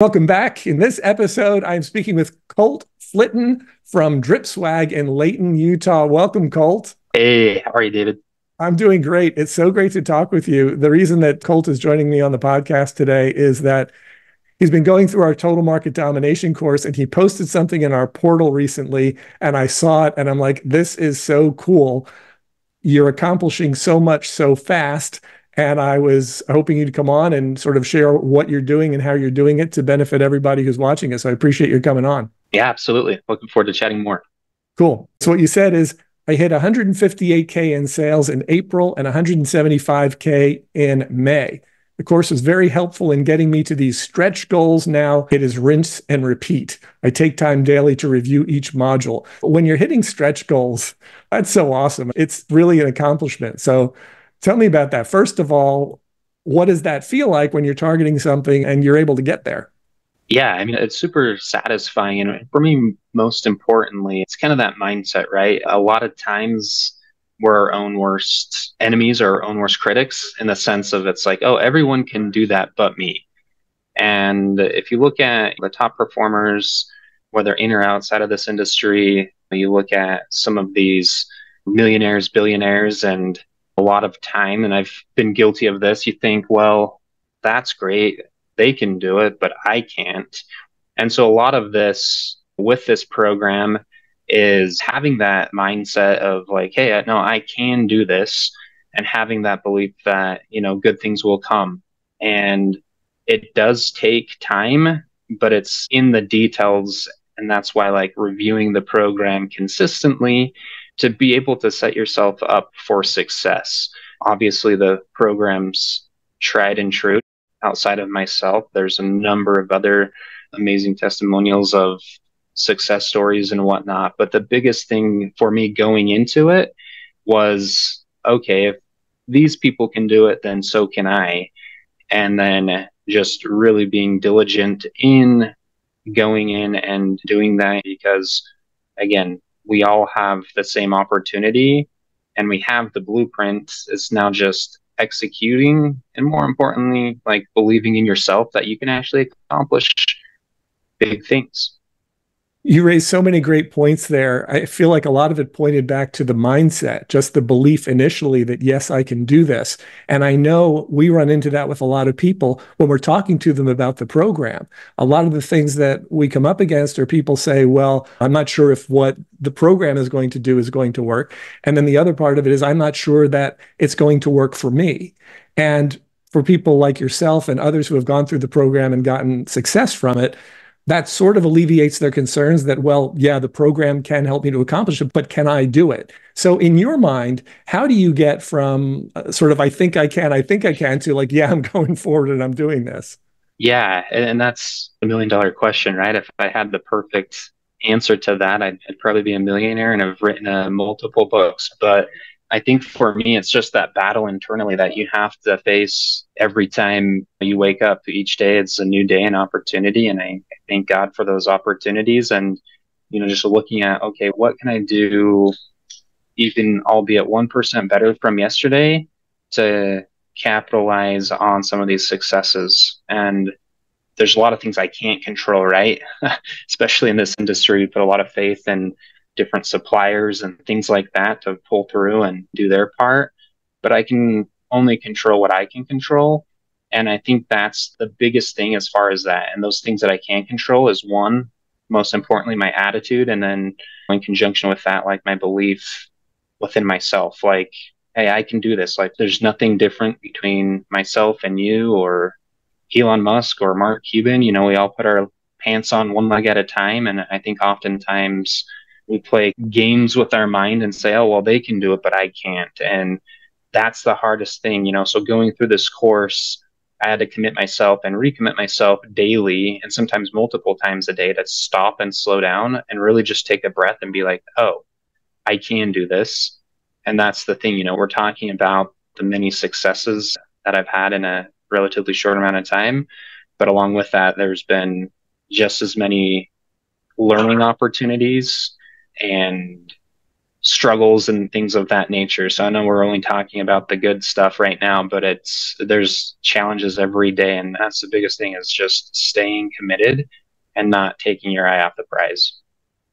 Welcome back. In this episode, I'm speaking with Colt Flitten from Drip Swag in Layton, Utah. Welcome, Colt. Hey, how are you, David? I'm doing great. It's so great to talk with you. The reason that Colt is joining me on the podcast today is that he's been going through our Total Market Domination course and he posted something in our portal recently and I saw it and I'm like, this is so cool. You're accomplishing so much so fast. And I was hoping you'd come on and sort of share what you're doing and how you're doing it to benefit everybody who's watching us. So I appreciate you coming on. Yeah, absolutely. Looking forward to chatting more. Cool. So what you said is I hit 158K in sales in April and 175K in May. The course was very helpful in getting me to these stretch goals. Now it is rinse and repeat. I take time daily to review each module. When you're hitting stretch goals, that's so awesome. It's really an accomplishment. So tell me about that. First of all, what does that feel like when you're targeting something and you're able to get there? Yeah, I mean, it's super satisfying. And for me, most importantly, it's kind of that mindset, right? A lot of times we're our own worst enemies or our own worst critics in the sense of it's like, oh, everyone can do that but me. And if you look at the top performers, whether in or outside of this industry, you look at some of these millionaires, billionaires, and a lot of time, and I've been guilty of this, you think, well, that's great. They can do it, but I can't. And so a lot of this with this program is having that mindset of like, hey, no, I can do this, and having that belief that, good things will come. And it does take time, but it's in the details. And that's why, like, reviewing the program consistently to be able to set yourself up for success. Obviously, the program's tried and true. Outside of myself, there's a number of other amazing testimonials of success stories and whatnot. But the biggest thing for me going into it was, okay, if these people can do it, then so can I. And then just really being diligent in going in and doing that because, again, we all have the same opportunity and we have the blueprint. It's now just executing and, more importantly, like believing in yourself that you can actually accomplish big things. You raised so many great points there. I feel like a lot of it pointed back to the mindset, just the belief initially that, yes, I can do this. And I know we run into that with a lot of people when we're talking to them about the program. A lot of the things that we come up against are people say, well, I'm not sure if what the program is going to do is going to work. And then the other part of it is, I'm not sure that it's going to work for me. And for people like yourself and others who have gone through the program and gotten success from it, that sort of alleviates their concerns that, well, yeah, the program can help me to accomplish it, but can I do it? So in your mind, how do you get from sort of, I think I can to like, yeah, I'm going forward and I'm doing this? Yeah, and that's $1 million question, right? If I had the perfect answer to that, I'd probably be a millionaire and have written multiple books. But I think for me, it's just that battle internally that you have to face every time you wake up. Each day, it's a new day and opportunity. And I thank God for those opportunities. And, just looking at, okay, what can I do, even albeit 1% better from yesterday, to capitalize on some of these successes. And there's a lot of things I can't control, right? Especially in this industry, we put a lot of faith in different suppliers and things like that to pull through and do their part. But I can only control what I can control. And I think that's the biggest thing as far as that. And those things that I can control is, one, most importantly, my attitude. And then in conjunction with that, like my belief within myself, like, hey, I can do this. Like, there's nothing different between myself and you or Elon Musk or Mark Cuban. We all put our pants on one leg at a time. And I think oftentimes we play games with our mind and say, oh, well, they can do it, but I can't. And that's the hardest thing. So going through this course, I had to commit myself and recommit myself daily and sometimes multiple times a day to stop and slow down and really just take a breath and be like, oh, I can do this. And that's the thing, we're talking about the many successes that I've had in a relatively short amount of time. But along with that, there's been just as many learning opportunities and struggles and things of that nature. So I know we're only talking about the good stuff right now, but there's challenges every day, and that's the biggest thing is just staying committed and not taking your eye off the prize.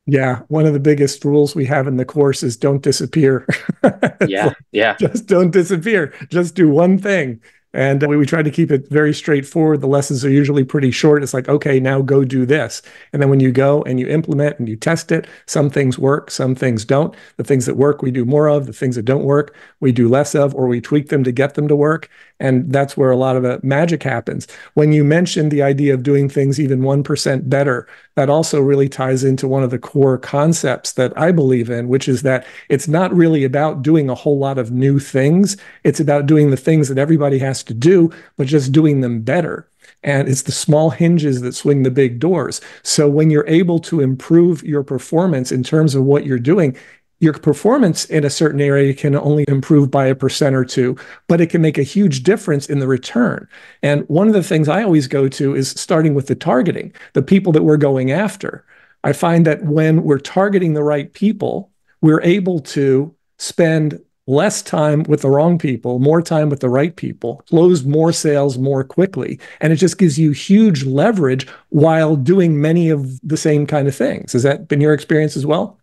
Yeah, one of the biggest rules we have in the course is don't disappear. It's Yeah, like, yeah. just don't disappear. Just do one thing. And we try to keep it very straightforward. The lessons are usually pretty short. It's like, okay, now go do this. And then when you go and you implement and you test it, some things work, some things don't. The things that work, we do more of. The things that don't work, we do less of, or we tweak them to get them to work. And that's where a lot of the magic happens. When you mentioned the idea of doing things even 1% better, that also really ties into one of the core concepts that I believe in, which is that it's not really about doing a whole lot of new things. It's about doing the things that everybody has to do, but just doing them better. And it's the small hinges that swing the big doors. So when you're able to improve your performance in terms of what you're doing, your performance in a certain area can only improve by 1% or 2, but it can make a huge difference in the return. And one of the things I always go to is starting with the targeting, the people that we're going after. I find that when we're targeting the right people, we're able to spend less time with the wrong people, more time with the right people, close more sales more quickly. And it just gives you huge leverage while doing many of the same kind of things. Has that been your experience as well?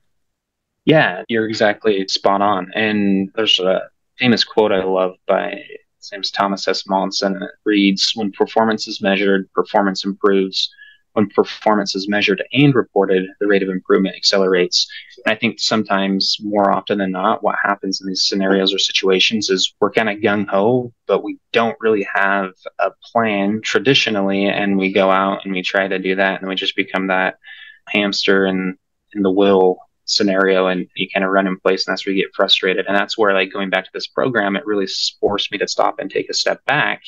Yeah, you're exactly spot on. And there's a famous quote I love by his name's Thomas S. Monson, and it reads, "When performance is measured, performance improves. When performance is measured and reported, the rate of improvement accelerates." And I think sometimes, more often than not, what happens in these scenarios or situations is we're kind of gung ho, but we don't really have a plan traditionally, and we go out and we try to do that, and we just become that hamster in the wheel scenario, and you kind of run in place, and that's where you get frustrated. And that's where, like, going back to this program, it really forced me to stop and take a step back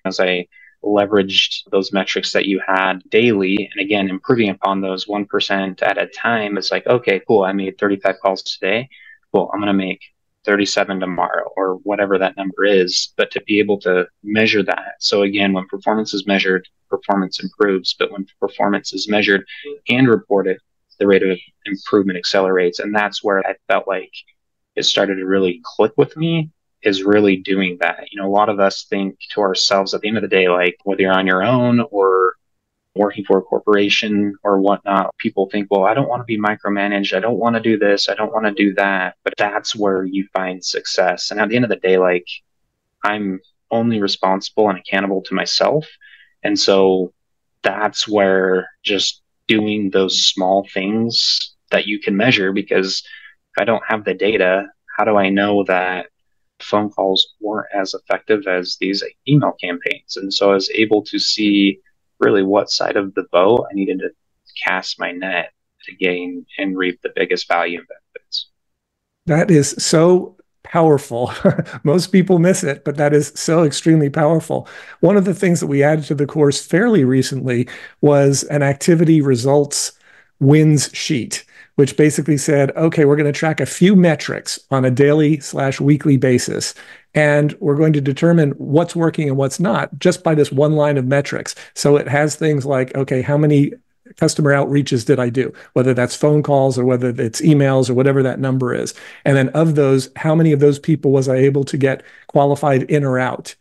as I leveraged those metrics that you had daily, and again improving upon those 1% at a time. It's like, okay, cool, I made 35 calls today. Well, I'm going to make 37 tomorrow, or whatever that number is. But to be able to measure that, so again, when performance is measured, performance improves. But when performance is measured and reported, the rate of improvement accelerates. And that's where I felt like it started to really click with me, is really doing that. You know, a lot of us think to ourselves at the end of the day, like, whether you're on your own or working for a corporation or whatnot, people think, well, I don't want to be micromanaged. I don't want to do this. I don't want to do that. But that's where you find success. And at the end of the day, like, I'm only responsible and accountable to myself. And so that's where just doing those small things that you can measure, because if I don't have the data, how do I know that phone calls weren't as effective as these email campaigns? And so I was able to see really what side of the boat I needed to cast my net to gain and reap the biggest value and benefits. That is so powerful. Most people miss it, but that is so extremely powerful. One of the things that we added to the course fairly recently was an activity results wins sheet, which basically said, okay, we're going to track a few metrics on a daily/weekly basis. And we're going to determine what's working and what's not just by this one line of metrics. So it has things like, okay, how many customer outreaches did I do, whether that's phone calls or whether it's emails or whatever that number is. And then of those, how many of those people was I able to get qualified in or out?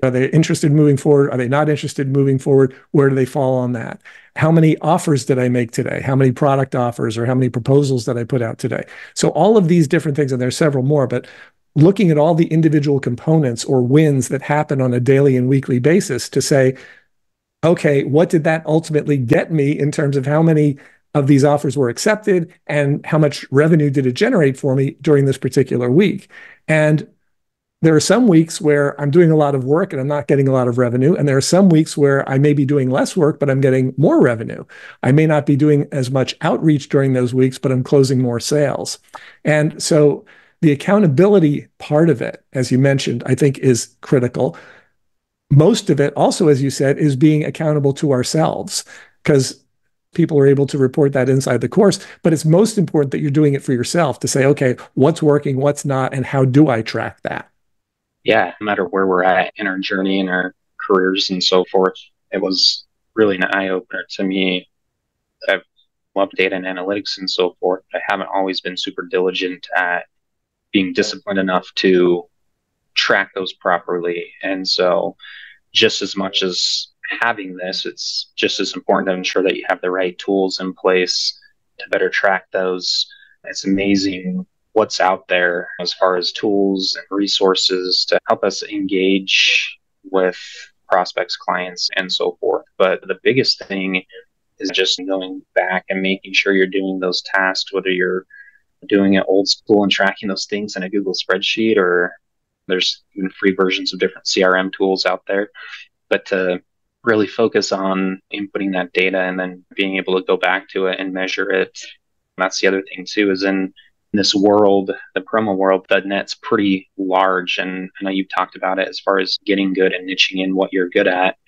Are they interested in moving forward? Are they not interested in moving forward? Where do they fall on that? How many offers did I make today? How many product offers or how many proposals did I put out today? So all of these different things, and there's several more, but looking at all the individual components or wins that happen on a daily and weekly basis to say, okay, what did that ultimately get me in terms of how many of these offers were accepted and how much revenue did it generate for me during this particular week? And there are some weeks where I'm doing a lot of work and I'm not getting a lot of revenue. And there are some weeks where I may be doing less work, but I'm getting more revenue. I may not be doing as much outreach during those weeks, but I'm closing more sales. And so the accountability part of it, as you mentioned, I think is critical. Most of it also, as you said, is being accountable to ourselves, because people are able to report that inside the course. But it's most important that you're doing it for yourself to say, okay, what's working, what's not, and how do I track that? Yeah, no matter where we're at in our journey and our careers and so forth, it was really an eye opener to me. I've love data and analytics and so forth. But I haven't always been super diligent at being disciplined enough to track those properly. And so, just as much as having this, it's just as important to ensure that you have the right tools in place to better track those. It's amazing what's out there as far as tools and resources to help us engage with prospects, clients, and so forth. But the biggest thing is just going back and making sure you're doing those tasks, whether you're doing it old school and tracking those things in a Google spreadsheet, or there's even free versions of different CRM tools out there. But to really focus on inputting that data and then being able to go back to it and measure it. That's the other thing too, is in this world, the promo world, the net's pretty large. And I know you've talked about it as far as getting good and niching in what you're good at,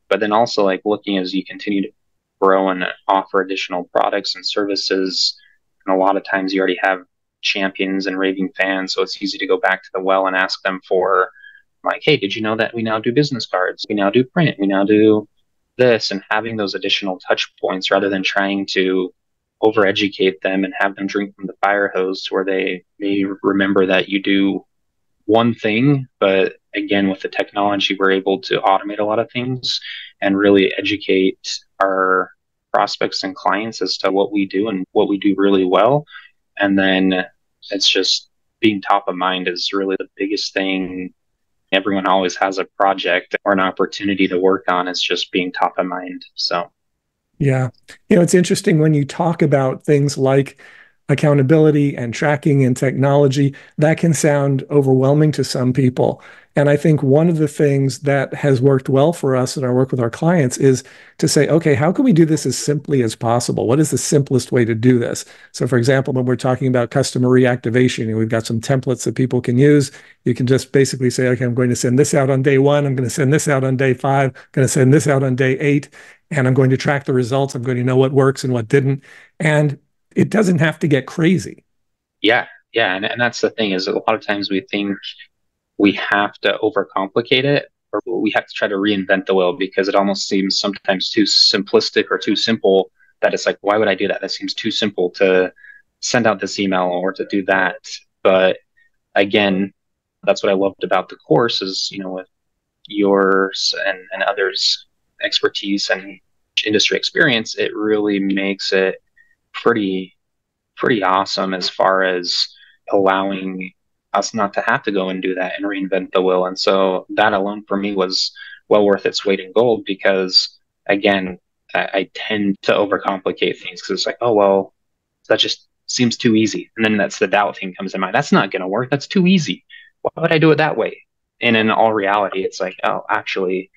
but then also like looking as you continue to grow and offer additional products and services. And a lot of times you already have champions and raving fans. So it's easy to go back to the well and ask them for, like, hey, did you know that we now do business cards? We now do print. We now do this, and having those additional touch points rather than trying to overeducate them and have them drink from the fire hose to where they may remember that you do one thing. But again, with the technology, we're able to automate a lot of things and really educate our prospects and clients as to what we do and what we do really well. And then it's just being top of mind is really the biggest thing. Everyone always has a project or an opportunity to work on. It's just being top of mind. So, Yeah. It's interesting when you talk about things like accountability and tracking and technology, that can sound overwhelming to some people. And I think one of the things that has worked well for us in our work with our clients is to say, okay, how can we do this as simply as possible? What is the simplest way to do this? So, for example, when we're talking about customer reactivation, we've got some templates that people can use. You can just basically say, okay, I'm going to send this out on day one. I'm going to send this out on day five. I'm going to send this out on day 8. And I'm going to track the results. I'm going to know what works and what didn't. And it doesn't have to get crazy. yeah, yeah. And that's the thing, is a lot of times we think we have to overcomplicate it, or we have to try to reinvent the wheel because it almost seems sometimes too simplistic or too simple, that it's like, why would I do that? That seems too simple to send out this email or to do that. But again, that's what I loved about the course is, with yours and others' expertise and industry experience, it really makes it pretty awesome as far as allowing us not to have to go and do that and reinvent the wheel. And so that alone for me was well worth its weight in gold, because again, I tend to overcomplicate things because it's like, oh, well, that just seems too easy. And then that's the doubt thing comes in mind. That's not going to work. That's too easy. Why would I do it that way? And in all reality, it's like, oh, actually,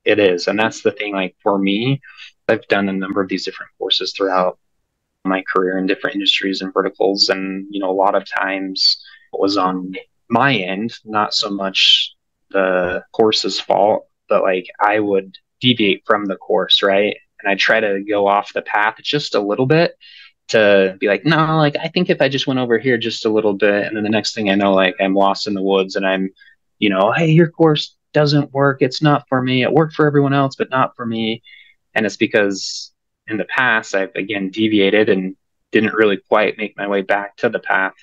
it is. And that's the thing. Like for me, I've done a number of these different courses throughout my career in different industries and verticals. And, a lot of times it was on my end, not so much the course's fault, but like I would deviate from the course, right? And I try to go off the path just a little bit to be like, no, like I think if I just went over here just a little bit, and then the next thing I know, like I'm lost in the woods and I'm, hey, your course doesn't work. It's not for me. It worked for everyone else, but not for me. And it's because in the past, I've again deviated and didn't really quite make my way back to the path.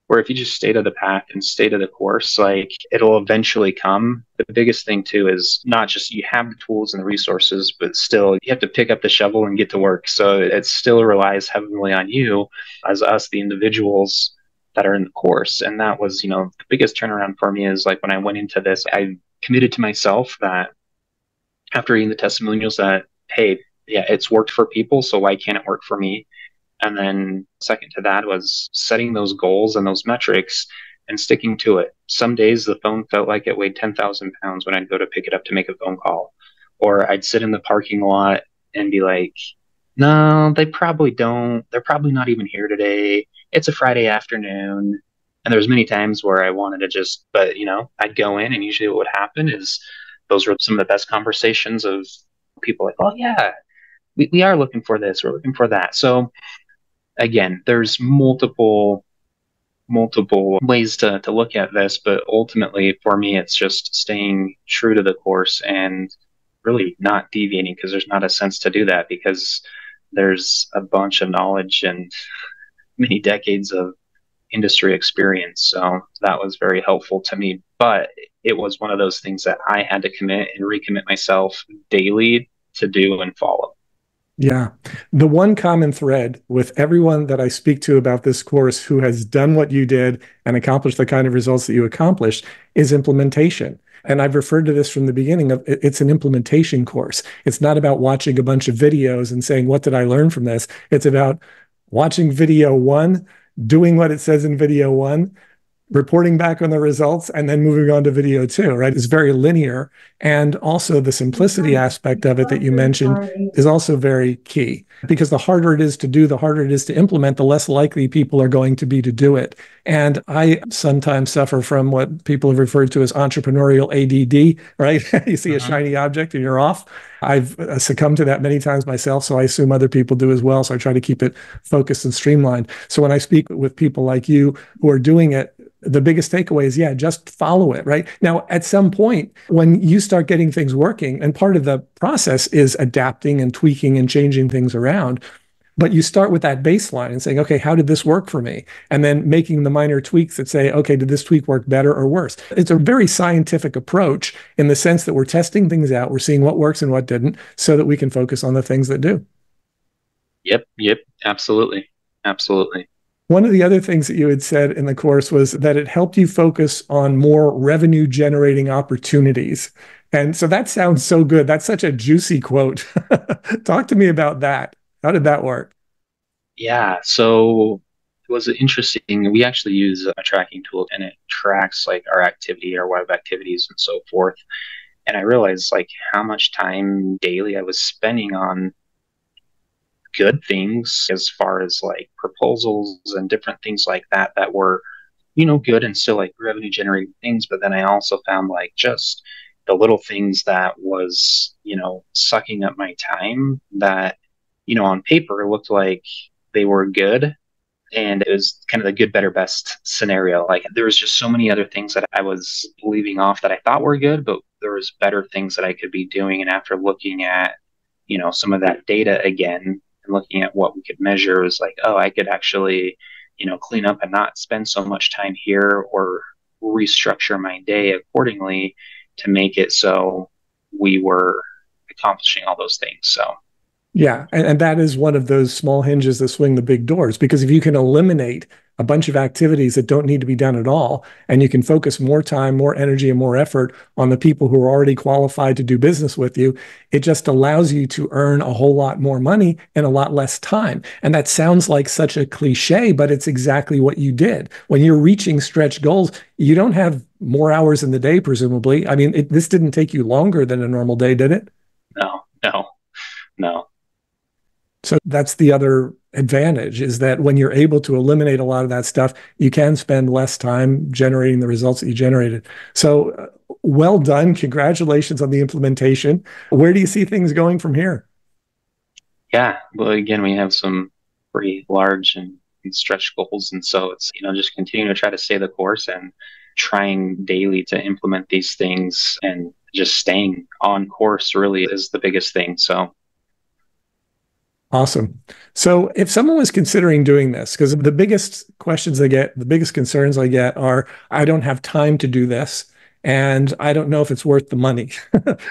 Where if you just stay to the path and stay to the course, like it'll eventually come. The biggest thing too is not just you have the tools and the resources, but still you have to pick up the shovel and get to work. So it still relies heavily on you as us, the individuals that are in the course. And that was, the biggest turnaround for me is like when I went into this, I committed to myself that after reading the testimonials that, hey, yeah, it's worked for people, so why can't it work for me? And then second to that was setting those goals and those metrics and sticking to it. Some days the phone felt like it weighed 10,000 pounds when I'd go to pick it up to make a phone call. Or I'd sit in the parking lot and be like, no, they probably don't. They're probably not even here today. It's a Friday afternoon. And there's many times where I wanted to just, but I'd go in and usually what would happen is those were some of the best conversations of people like, oh yeah, we are looking for this, we're looking for that. So again, there's multiple ways to look at this, but ultimately for me, it's just staying true to the course and really not deviating, because there's not a sense to do that, because there's a bunch of knowledge and many decades of industry experience. So that was very helpful to me. But it was one of those things that I had to commit and recommit myself daily to do and follow. Yeah. The one common thread with everyone that I speak to about this course who has done what you did and accomplished the kind of results that you accomplished is implementation. And I've referred to this from the beginning of it's an implementation course. It's not about watching a bunch of videos and saying, what did I learn from this? It's about watching video one, doing what it says in video one, reporting back on the results, and then moving on to video two, right? It's very linear. And also the simplicity aspect of it that you mentioned is also very key because the harder it is to do, the harder it is to implement, the less likely people are going to be to do it. And I sometimes suffer from what people have referred to as entrepreneurial ADD, right? You see a shiny object and you're off. I've succumbed to that many times myself, so I assume other people do as well. So I try to keep it focused and streamlined. So when I speak with people like you who are doing it, the biggest takeaway is, yeah, just follow it, right? Now, at some point, when you start getting things working, and part of the process is adapting and tweaking and changing things around, but you start with that baseline and saying, okay, how did this work for me? And then making the minor tweaks that say, okay, did this tweak work better or worse? It's a very scientific approach in the sense that we're testing things out, we're seeing what works and what didn't, so that we can focus on the things that do. Yep, absolutely. Absolutely. One of the other things that you had said in the course was that it helped you focus on more revenue generating opportunities. And so that sounds so good. That's such a juicy quote. Talk to me about that. How did that work? Yeah, so it was interesting. We actually use a tracking tool and it tracks like our activity, our web activities and so forth. And I realized like how much time daily I was spending on good things as far as like proposals and different things like that that were, good and still like revenue generating things. But then I also found like just the little things that was, sucking up my time that, on paper looked like they were good. And it was kind of the good, better, best scenario. Like there was just so many other things that I was leaving off that I thought were good, but there was better things that I could be doing. And after looking at, some of that data again and looking at what we could measure, was like, oh, I could actually, clean up and not spend so much time here or restructure my day accordingly to make it so we were accomplishing all those things. So Yeah, and that is one of those small hinges that swing the big doors. Because if you can eliminate a bunch of activities that don't need to be done at all, and you can focus more time, more energy, and more effort on the people who are already qualified to do business with you, it just allows you to earn a whole lot more money in a lot less time. And that sounds like such a cliche, but it's exactly what you did. When you're reaching stretch goals, you don't have more hours in the day, presumably. I mean, this didn't take you longer than a normal day, did it? no. So that's the other advantage is that when you're able to eliminate a lot of that stuff, you can spend less time generating the results that you generated. So well done. Congratulations on the implementation. Where do you see things going from here? Yeah. Well, again, we have some pretty large and stretch goals. And so it's, just continuing to try to stay the course and trying daily to implement these things and just staying on course really is the biggest thing. So Awesome. So if someone was considering doing this, because the biggest questions I get, the biggest concerns I get are, I don't have time to do this, and I don't know if it's worth the money.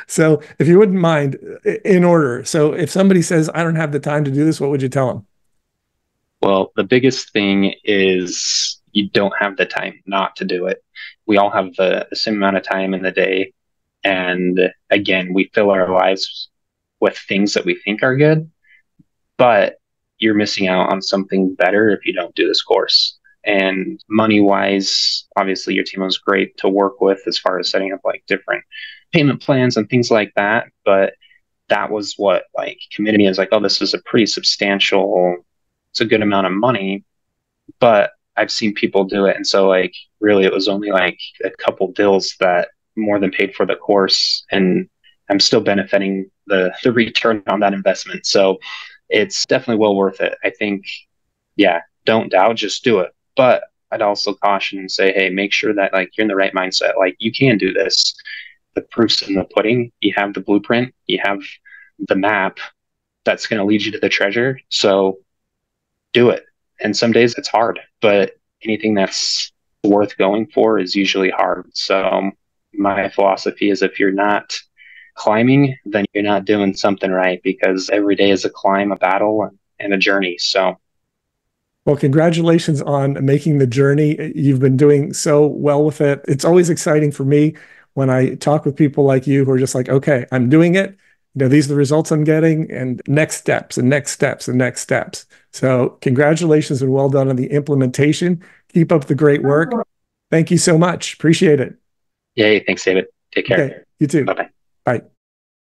So if you wouldn't mind, in order. So if somebody says, I don't have the time to do this, what would you tell them? well, the biggest thing is you don't have the time not to do it. We all have the same amount of time in the day. And again, we fill our lives with things that we think are good, but you're missing out on something better if you don't do this course. And money wise, obviously your team was great to work with as far as setting up like different payment plans and things like that. But that was what like committed me as like, oh, this is a pretty substantial, it's a good amount of money, but I've seen people do it. And so like really it was only like a couple deals that more than paid for the course. And I'm still benefiting the return on that investment. So it's definitely well worth it. I think, yeah, don't doubt, just do it. But I'd also caution and say, hey, make sure that like you're in the right mindset. Like you can do this. The proof's in the pudding. You have the blueprint, you have the map. that's going to lead you to the treasure. So do it. And some days it's hard, but anything that's worth going for is usually hard. So my philosophy is if you're not climbing, then you're not doing something right, because every day is a climb, a battle, and a journey. So Well, congratulations on making the journey. You've been doing so well with it. It's always exciting for me when I talk with people like you who are just like, okay, I'm doing it. These are the results I'm getting, and next steps and next steps and next steps. So, congratulations and well done on the implementation. Keep up the great work. Thank you so much. Appreciate it. yay. Thanks, David. Take care. Okay, you too. Bye bye. Bye.